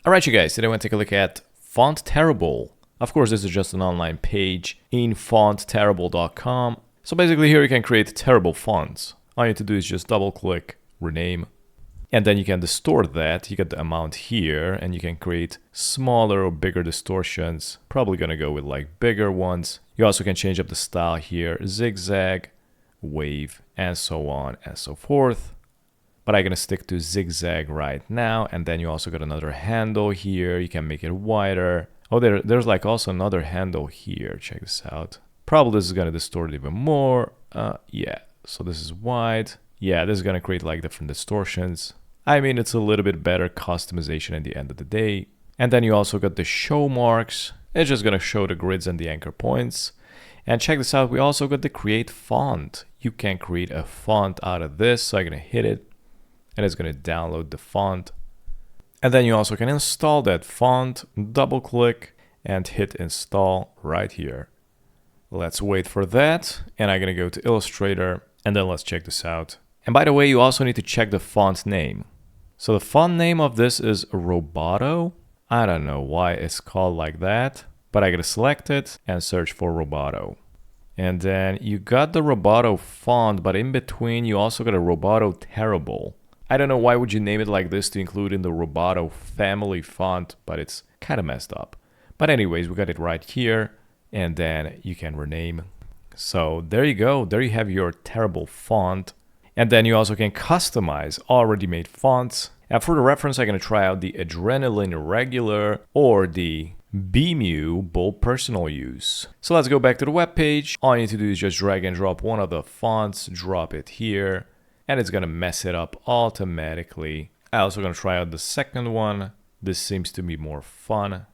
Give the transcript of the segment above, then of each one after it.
Alright, you guys, today I want to take a look at FontTerrible. Of course, this is just an online page in FontTerrible.com. So basically here you can create terrible fonts. All you need to do is just double click, rename, and then you can distort that. You get the amount here and you can create smaller or bigger distortions. Probably gonna go with like bigger ones. You also can change up the style here, zigzag, wave, and so on and so forth. But I'm gonna stick to zigzag right now. And then you also got another handle here. You can make it wider. Oh, there's like also another handle here. Check this out. Probably this is gonna distort it even more. Yeah, so this is wide. Yeah, this is gonna create like different distortions. I mean, it's a little bit better customization at the end of the day. And then you also got the show marks. It's just gonna show the grids and the anchor points. And check this out, we also got the create font. You can create a font out of this. So I'm gonna hit it and it's gonna download the font. And then you also can install that font, double click and hit install right here. Let's wait for that. And I'm gonna go to Illustrator and then let's check this out. And by the way, you also need to check the font name. So the font name of this is Roboto. I don't know why it's called like that, but I gotta select it and search for Roboto. And then you got the Roboto font, but in between you also got a Roboto Terrible. I don't know why would you name it like this to include in the Roboto family font, but it's kind of messed up. But anyways, we got it right here, and then you can rename. So there you go. There you have your terrible font. And then you also can customize already made fonts. And for the reference, I'm going to try out the Adrenaline Regular or the BMU Bold Personal Use. So let's go back to the web page. All you need to do is just drag and drop one of the fonts, drop it here, and it's going to mess it up automatically. I'm also going to try out the second one. This seems to be more fun.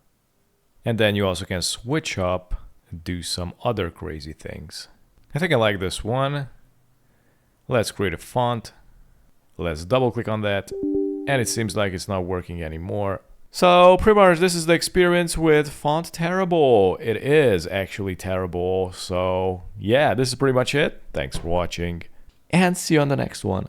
And then you also can switch up, do some other crazy things. I think I like this one. Let's create a font. Let's double click on that. And it seems like it's not working anymore. So pretty much this is the experience with FontTerrible. It is actually terrible. So yeah, this is pretty much it. Thanks for watching and see you on the next one.